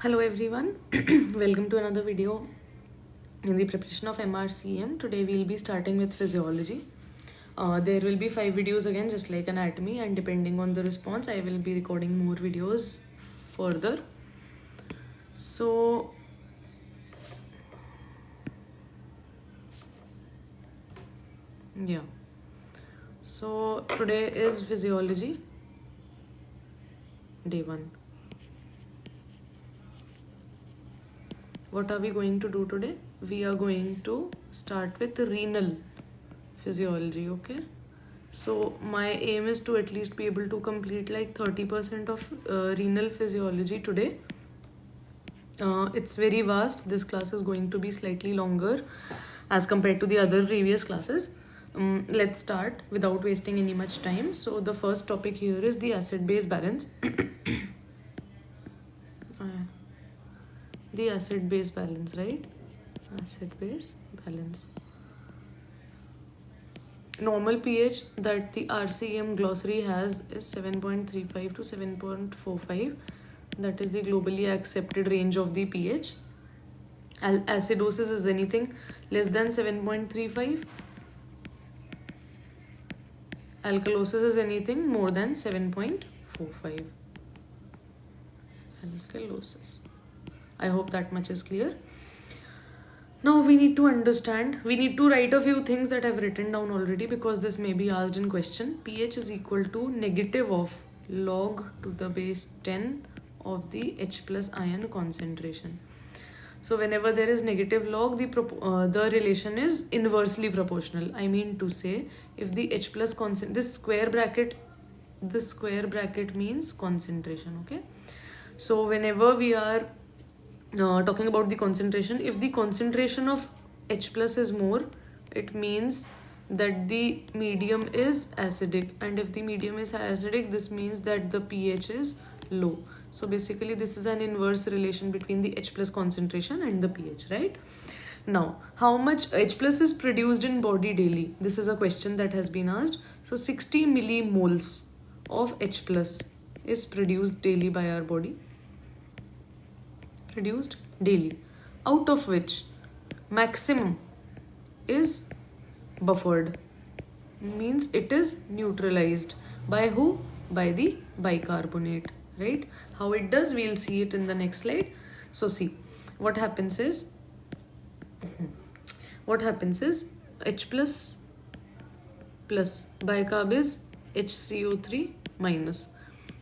Hello everyone, welcome to another video in the preparation of MRCM. Today we'll be starting with physiology. There will be 5 videos again, just like anatomy, and depending on the response, I will be recording more videos further. So, yeah. So today is physiology, day 1. What are we going to do today? We are going to start with renal physiology, okay? So my aim is to at least be able to complete like 30% of renal physiology today. It's very vast. This class is going to be slightly longer as compared to the other previous classes. Let's start without wasting any much time. So the first topic here is the acid-base balance. The acid-base balance, right? Acid-base balance. Normal pH that the RCM glossary has is 7.35 to 7.45. That is the globally accepted range of the pH. Acidosis is anything less than 7.35. Alkalosis is anything more than 7.45. Alkalosis. I hope that much is clear. Now we need to understand, we need to write a few things that I've written down already because this may be asked in question. pH is equal to negative of log to the base 10 of the H plus ion concentration. So whenever there is negative log, the relation is inversely proportional. I mean to say, if the H plus this square bracket means concentration, okay? So whenever we are talking about the concentration, if the concentration of H plus is more, it means that the medium is acidic, and if the medium is acidic, this means that the pH is low. So basically this is an inverse relation between the H plus concentration and the pH, right? Now, how much H plus is produced in body daily? This is a question that has been asked. So 60 millimoles of H plus is produced daily by our body. Produced daily, out of which maximum is buffered, means it is neutralized by who? By the bicarbonate, right? How it does, we'll see it in the next slide. So see, what happens is H plus bicarb is HCO3 minus.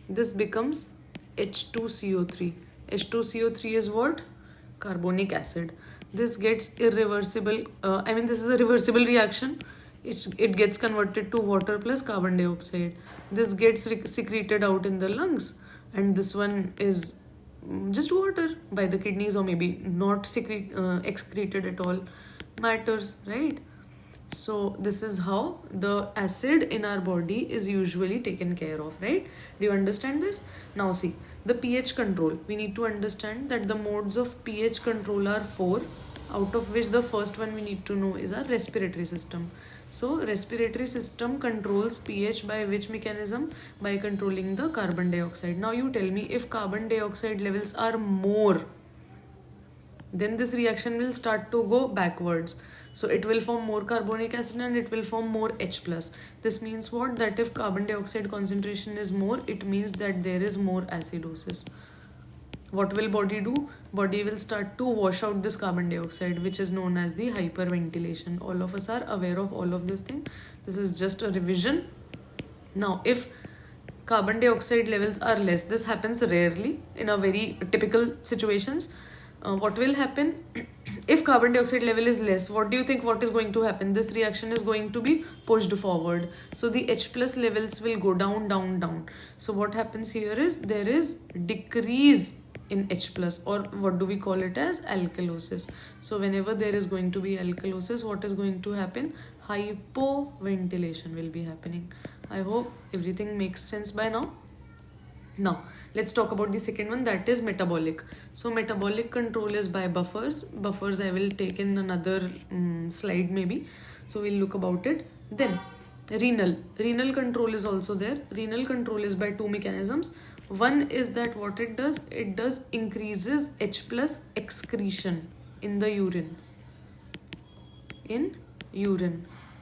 This becomes H2CO3. H2CO3 is what? Carbonic acid. This gets irreversible, this is a reversible reaction. It gets converted to water plus carbon dioxide. This gets secreted out in the lungs, and this one is just water by the kidneys, or maybe not excreted at all. Matters, right? So this is how the acid in our body is usually taken care of, right? Do you understand this? Now see, the pH control. We need to understand that the modes of pH control are 4, out of which the first one we need to know is our respiratory system. So respiratory system controls pH by which mechanism? By controlling the carbon dioxide. Now you tell me, if carbon dioxide levels are more, then this reaction will start to go backwards. So it will form more carbonic acid and it will form more H plus. This means what? That if carbon dioxide concentration is more, it means that there is more acidosis. What will body do? Body will start to wash out this carbon dioxide, which is known as the hyperventilation. All of us are aware of all of this thing. This is just a revision. Now, if carbon dioxide levels are less, this happens rarely in a very typical situations. What will happen? If carbon dioxide level is less, what do you think what is going to happen? This reaction is going to be pushed forward. So the H plus levels will go down, down, down. So what happens here is there is decrease in H plus, or what do we call it as? Alkalosis. So whenever there is going to be alkalosis, what is going to happen? Hypoventilation will be happening. I hope everything makes sense by now. Now, let's talk about the second one, that is metabolic. So metabolic control is by buffers. Buffers I will take in another slide maybe. So we'll look about it. Then renal control is also there. Renal control is by 2 mechanisms. One is that what it does increases H plus excretion in the urine.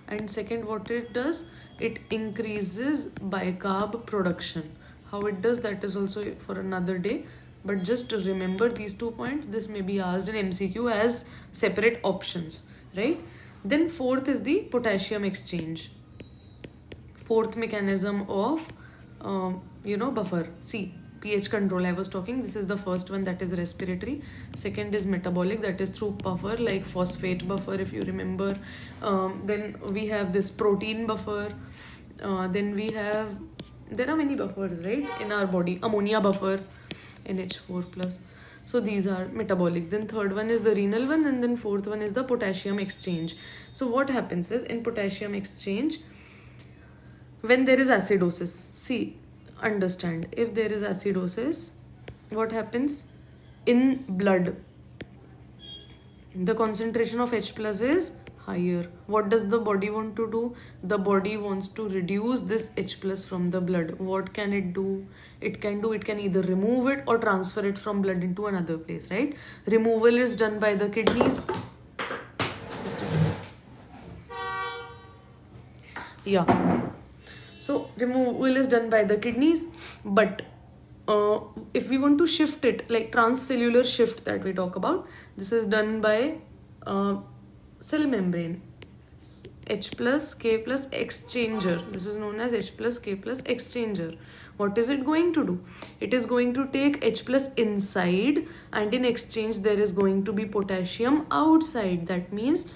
And second, what it does, it increases bicarb production. How it does, that is also for another day, but just remember these 2 points. This may be asked in MCQ as separate options, right? Then fourth is the potassium exchange. Fourth mechanism of buffer. See, pH control I was talking. This is the first one, that is respiratory. Second is metabolic, that is through buffer like phosphate buffer, if you remember. Then we have this protein buffer. Then we have, there are many buffers, right, in our body. Ammonia buffer, NH4 plus. So these are metabolic. Then third one is the renal one, and then fourth one is the potassium exchange. So what happens is, in potassium exchange, when there is acidosis, see, understand, if there is acidosis, what happens in blood? The concentration of H plus is higher. What does the body want to do? The body wants to reduce this H plus from the blood. What can it do? It can either remove it or transfer it from blood into another place, right? Removal is done by the kidneys. Just a second. Yeah. So removal is done by the kidneys, but if we want to shift it, like transcellular shift that we talk about, this is done by cell membrane. H plus K plus exchanger. This is known as H plus K plus exchanger. What is it going to do? It is going to take H plus inside, and in exchange there is going to be potassium outside. That means,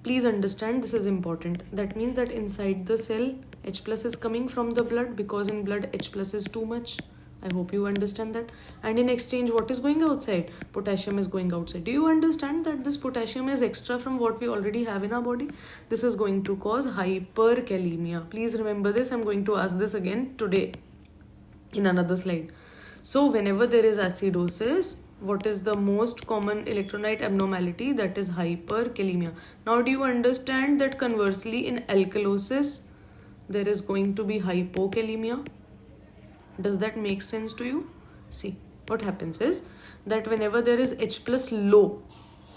please understand, this is important. That means that inside the cell, H plus is coming from the blood, because in blood H plus is too much. I hope you understand that. And in exchange, what is going outside? Potassium is going outside. Do you understand that this potassium is extra from what we already have in our body? This is going to cause hyperkalemia. Please remember this. I'm going to ask this again today in another slide. So whenever there is acidosis, what is the most common electrolyte abnormality? That is hyperkalemia. Now do you understand that conversely in alkalosis there is going to be hypokalemia? Does that make sense to you? See, what happens is that whenever there is H plus low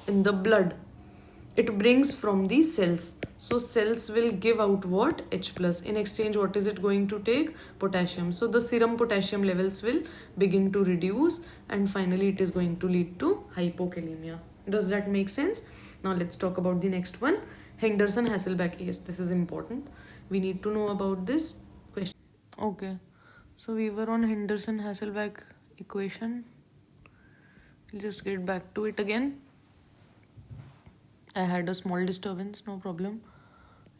in the blood, it brings from the cells. So cells will give out what? H plus. In exchange, what is it going to take? Potassium. So the serum potassium levels will begin to reduce, and finally it is going to lead to hypokalemia. Does that make sense? Now let's talk about the next one. Henderson-Hasselbalch. Yes, this is important. We need to know about this question. Okay. So we were on Henderson-Hasselbalch equation. We'll just get back to it again. I had a small disturbance, no problem.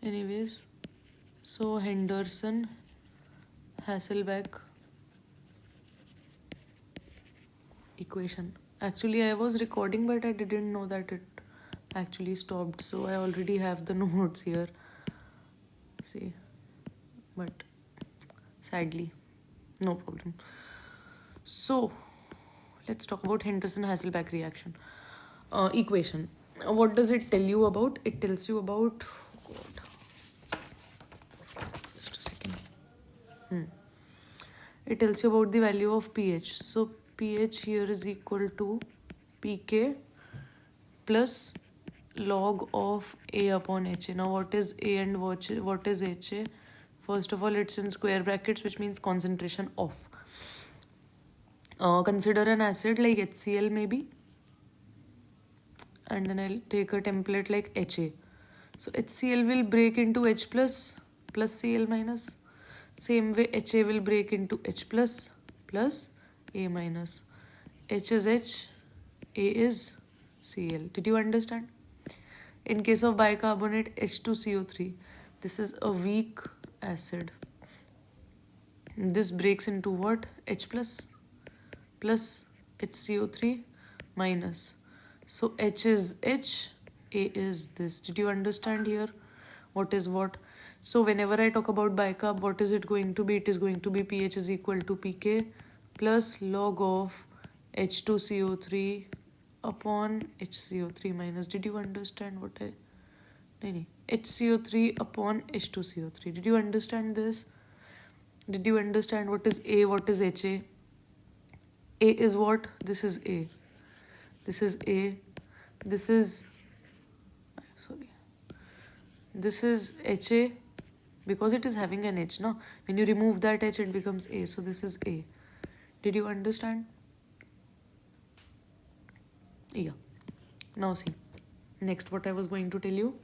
Anyways, so Henderson-Hasselbalch equation. Actually, I was recording, but I didn't know that it actually stopped. So I already have the notes here. See, but sadly, no problem. So let's talk about Henderson-Hasselbalch reaction equation. What does it tell you about? It tells you about, just a second. It tells you about the value of pH. So pH here is equal to pK plus log of A upon HA. Now what is A and what is HA? First of all, it's in square brackets, which means concentration of. Consider an acid like HCl maybe. And then I'll take a template like HA. So HCl will break into H plus Cl minus. Same way HA will break into H plus A minus. H is H, A is Cl. Did you understand? In case of bicarbonate, H2CO3. This is a weak acid. This breaks into what? H plus HCO3 minus. So H is H, A is this. Did you understand here? What is what? So whenever I talk about bicarb, what is it going to be? It is going to be pH is equal to pK plus log of H2CO3 upon HCO3 minus. Did you understand what I... No. HCO3 upon H2CO3. Did you understand this? Did you understand what is A, what is HA? A is what? This is A. This is A. This is, sorry, this is HA, because it is having an H, no? When you remove that H, it becomes A. So this is A. Did you understand? Yeah. Now see. Next, what I was going to tell you.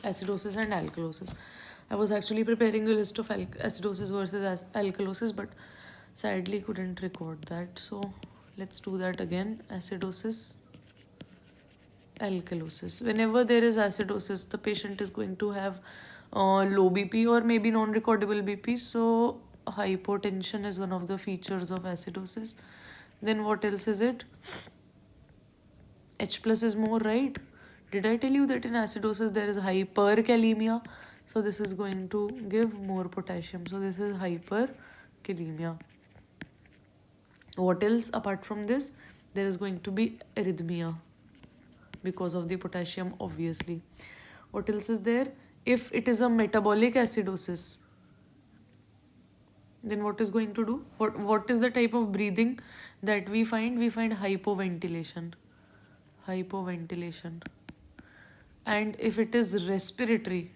Acidosis and alkalosis. I was actually preparing a list of acidosis versus alkalosis, but sadly couldn't record that. So let's do that again. Acidosis, alkalosis. Whenever there is acidosis, the patient is going to have low BP or maybe non-recordable BP. So hypotension is one of the features of acidosis. Then what else is it? H plus is more, right? Did I tell you that in acidosis there is hyperkalemia? So this is going to give more potassium. So this is hyperkalemia. What else apart from this? There is going to be arrhythmia because of the potassium, obviously. What else is there? If it is a metabolic acidosis, then what is going to do? What is the type of breathing that we find? We find hypoventilation. Hypoventilation. And if it is respiratory,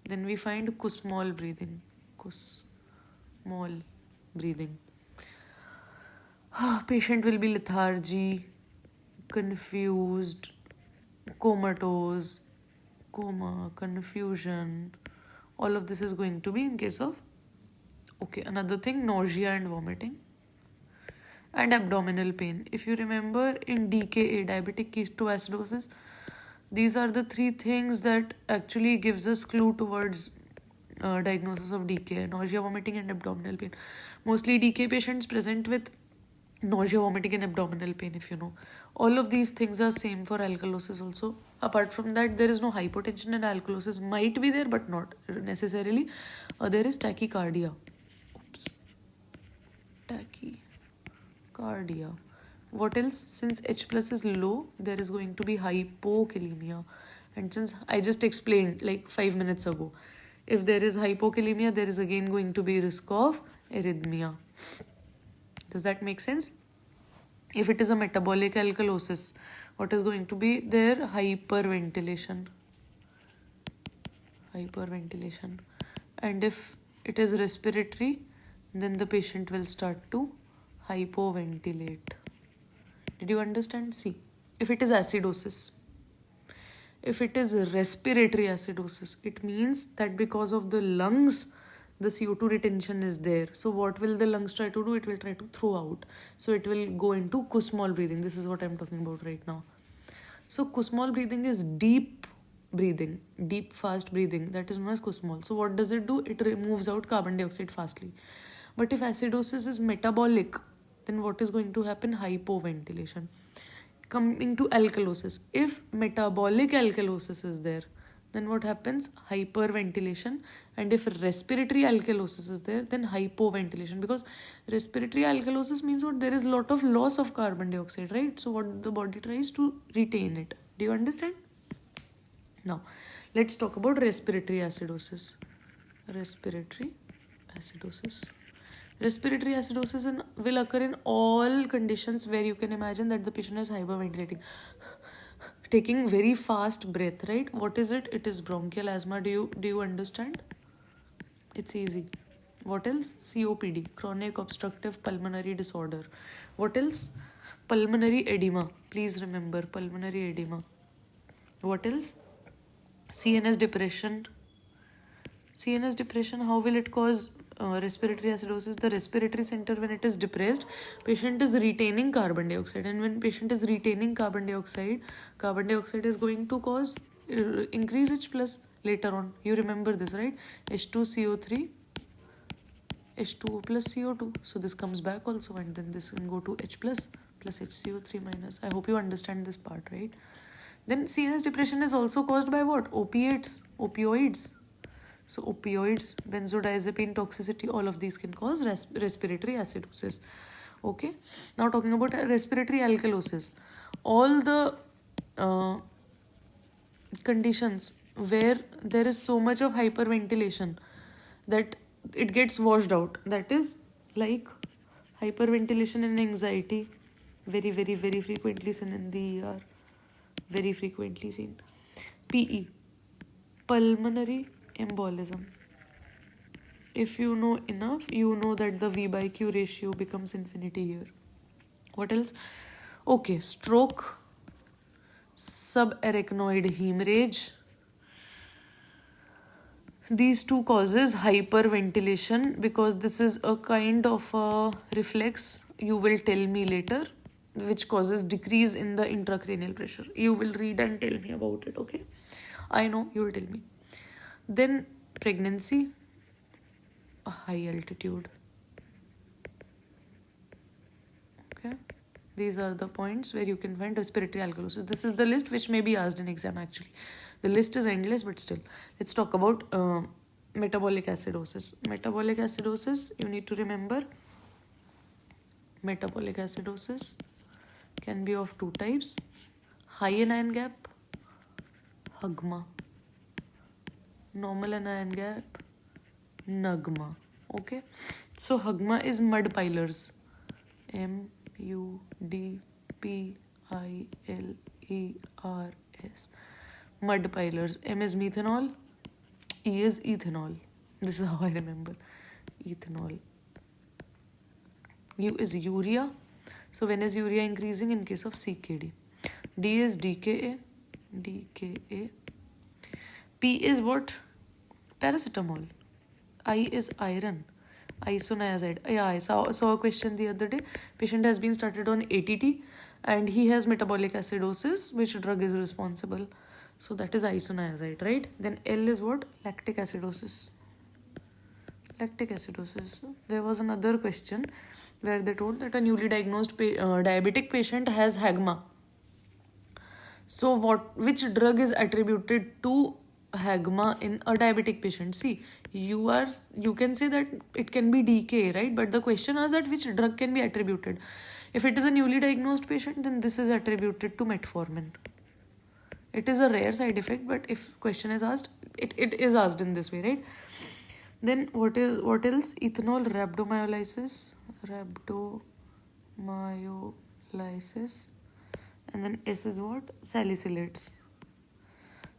then we find Kussmaul breathing. Kussmaul breathing. Patient will be lethargy, confused, comatose, coma, confusion. All of this is going to be in case of, okay, another thing, nausea and vomiting. And abdominal pain. If you remember in DKA, diabetic ketoacidosis, these are the three things that actually gives us clue towards diagnosis of DKA: nausea, vomiting, and abdominal pain. Mostly DKA patients present with nausea, vomiting, and abdominal pain, if you know. All of these things are same for alkalosis also. Apart from that, there is no hypotension, and alkalosis might be there, but not necessarily. There is tachycardia. Oops. Tachycardia. What else? Since H plus is low, there is going to be hypokalemia. And since I just explained like 5 minutes ago, if there is hypokalemia, there is again going to be risk of arrhythmia. Does that make sense? If it is a metabolic alkalosis, what is going to be there? Hyperventilation. Hyperventilation. And if it is respiratory, then the patient will start to hypoventilate. Did you understand? See, if it is acidosis, if it is respiratory acidosis, it means that because of the lungs, the CO2 retention is there. So what will the lungs try to do? It will try to throw out. So it will go into Kussmaul breathing. This is what I'm talking about right now. So Kussmaul breathing is deep breathing, deep fast breathing. That is known as Kussmaul. So what does it do? It removes out carbon dioxide fastly. But if acidosis is metabolic, then what is going to happen? Hypoventilation. Coming to alkalosis, if metabolic alkalosis is there, then what happens? Hyperventilation. And if respiratory alkalosis is there, then hypoventilation. Because respiratory alkalosis means what? There is a lot of loss of carbon dioxide, right? So what the body tries to retain it. Do you understand? Now, let's talk about respiratory acidosis. Respiratory acidosis. Respiratory acidosis will occur in all conditions where you can imagine that the patient is hyperventilating, taking very fast breath, right? What is it? It is bronchial asthma. Do you understand? It's easy. What else? COPD, chronic obstructive pulmonary disorder. What else? Pulmonary edema. Please remember, pulmonary edema. What else? CNS depression. CNS depression, how will it cause respiratory acidosis? The respiratory center, when it is depressed, patient is retaining carbon dioxide, and when patient is retaining carbon dioxide is going to cause increase H plus later on. You remember this, right? H2CO3, H2O plus CO2. So this comes back also, and then this can go to H plus HCO3 minus. I hope you understand this part, right? Then CNS depression is also caused by what? Opioids. So opioids, benzodiazepine toxicity, all of these can cause respiratory acidosis. Okay. Now talking about respiratory alkalosis. All the conditions where there is so much of hyperventilation that it gets washed out. That is like Hyperventilation and anxiety, very, very, very frequently seen in the ER. Very frequently seen. PE, pulmonary embolism. If you know enough, you know that the V by Q ratio becomes infinity here. What else? Okay, stroke, subarachnoid hemorrhage. These two causes hyperventilation because this is a kind of a reflex, you will tell me later, which causes decrease in the intracranial pressure. You will read and tell me about it, okay? I know, you will tell me. Then pregnancy, a high altitude. Okay, these are the points where you can find respiratory alkalosis. This is the list which may be asked in exam actually. The list is endless, but still. Let's talk about metabolic acidosis. Metabolic acidosis, you need to remember, metabolic acidosis can be of two types. High anion gap, HUGMA. Normal anion gap, NUGMA. Okay, so HUGMA is mud pilers. MUDPILERS. Mud pilers. M is methanol, E is ethanol. This is how I remember. Ethanol. U is urea. So when is urea increasing? In case of CKD. D is DKA. DKA. P is what? Paracetamol. I is iron. Isoniazide. Yeah, I saw a question the other day. Patient has been started on ATT and he has metabolic acidosis. Which drug is responsible? So that is isoniazide, right? Then L is what? Lactic acidosis. Lactic acidosis. There was another question where they told that a newly diagnosed diabetic patient has HAGMA. So which drug is attributed to HAGMA in a diabetic patient? See, you can say that it can be DKA, right? But the question is that which drug can be attributed. If it is a newly diagnosed patient, then this is attributed to metformin. It is a rare side effect, but if question is asked, it is asked in this way, right? Then what else? Ethanol rhabdomyolysis. Rhabdomyolysis. And then S is what? Salicylates.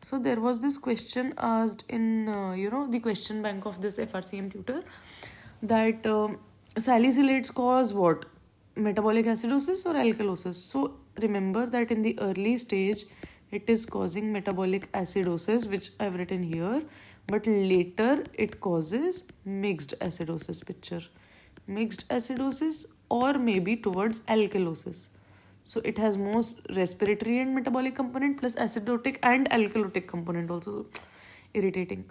So there was this question asked in the question bank of this FRCM tutor, that salicylates cause what? Metabolic acidosis or alkalosis? So remember that in the early stage it is causing metabolic acidosis, which I've written here, but later it causes mixed acidosis picture. Mixed acidosis or maybe towards alkalosis. So it has most respiratory and metabolic component plus acidotic and alkalotic component also. Irritating.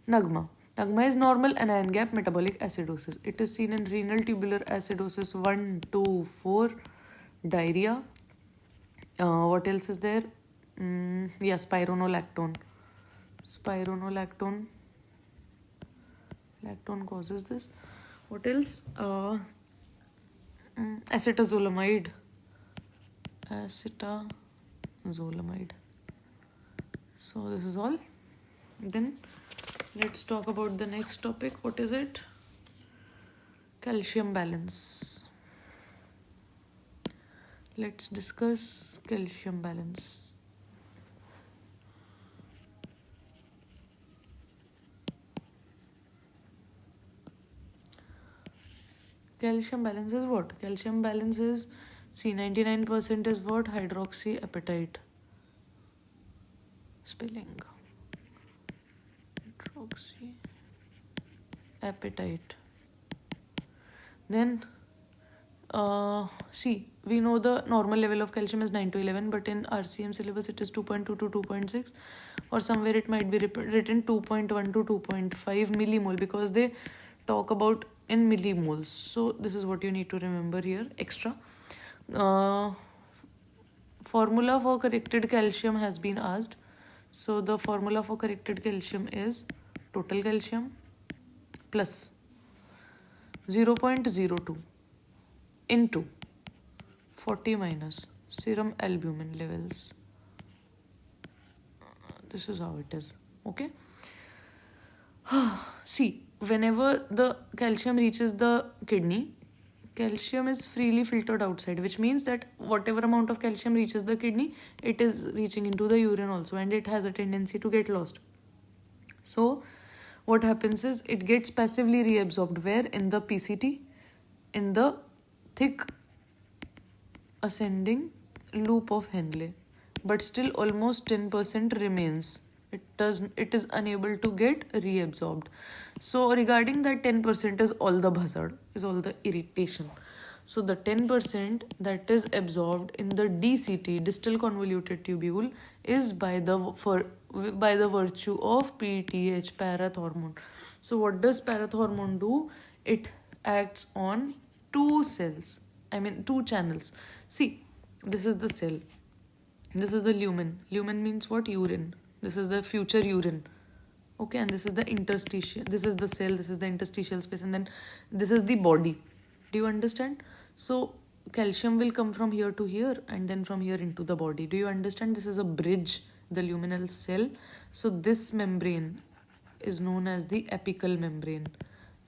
NUGMA. NUGMA is normal anion gap metabolic acidosis. It is seen in renal tubular acidosis 1, 2, 4, diarrhea. What else is there? Spironolactone. Spironolactone. Lactone causes this. What else? Acetazolamide. Acetazolamide. So this is all. Then let's talk about the next topic. What is it? Calcium balance. Let's discuss calcium balance. Calcium balance is what? Calcium balance is C99% is what? Hydroxyapatite. Spelling. Hydroxyapatite. Then see, we know the normal level of calcium is 9 to 11, but in RCM syllabus it is 2.2 to 2.6, or somewhere it might be written 2.1 to 2.5 millimole because they talk about in millimoles. So this is what you need to remember here extra. Formula for corrected calcium has been asked. So the formula for corrected calcium is total calcium plus 0.02 into 40 minus serum albumin levels. This is how it is. Okay. See, whenever the calcium reaches the kidney, calcium is freely filtered outside, which means that whatever amount of calcium reaches the kidney, it is reaching into the urine also, and it has a tendency to get lost. So what happens is it gets passively reabsorbed where? In the PCT, in the thick ascending loop of Henle, but still almost 10% remains. It is unable to get reabsorbed. So regarding that 10% is all the bhasad, is all the irritation. So the 10% that is absorbed in the DCT, distal convoluted tubule, is by the virtue of PTH, parathormone. So what does parathormone do? It acts on two channels. See, this is the cell. This is the lumen. Lumen means what? Urine. This is the future urine. Okay, and this is the interstitial. This is the cell. This is the interstitial space, and then this is the body. Do you understand? So calcium will come from here to here, and then from here into the body. Do you understand? This is a bridge, the luminal cell. So this membrane is known as the apical membrane,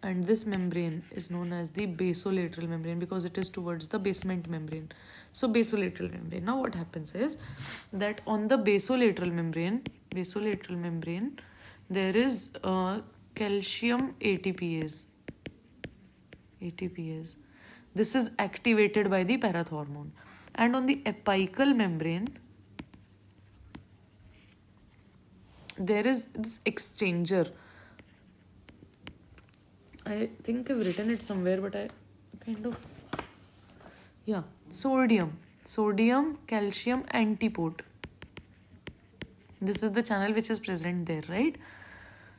and this membrane is known as the basolateral membrane because it is towards the basement membrane. So basolateral membrane. Now what happens is that on the basolateral membrane, there is calcium ATPase. This is activated by the parathormone. And on the apical membrane, there is this exchanger. I think I've written it somewhere, but I kind of... Yeah, sodium, calcium antipode. This is the channel which is present there, right?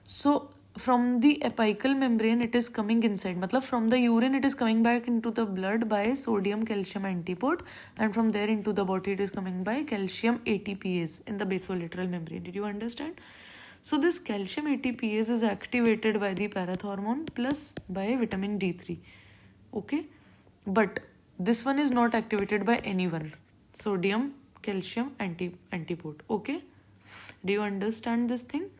So from the apical membrane, it is coming inside. Matlab from the urine, it is coming back into the blood by sodium calcium antipode, and from there into the body, it is coming by calcium ATPase in the basolateral membrane. Did you understand? So this calcium ATPase is activated by the parathormone plus by vitamin D3. Okay, but this one is not activated by anyone. Sodium calcium antipode. Okay, do you understand this thing?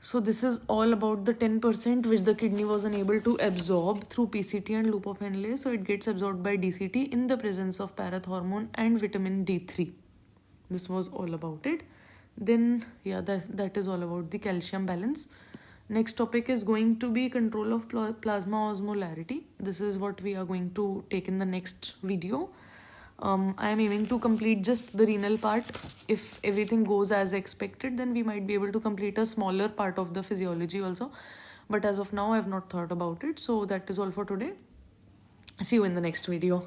So this is all about the 10% which the kidney was unable to absorb through PCT and loop of Henle. So it gets absorbed by DCT in the presence of parathormone and vitamin D3. This was all about it. Then yeah, that is all about the calcium balance. Next topic is going to be control of plasma osmolarity. This is what we are going to take in the next video. I am aiming to complete just the renal part. If everything goes as expected, then we might be able to complete a smaller part of the physiology also. But as of now, I have not thought about it. So that is all for today. See you in the next video.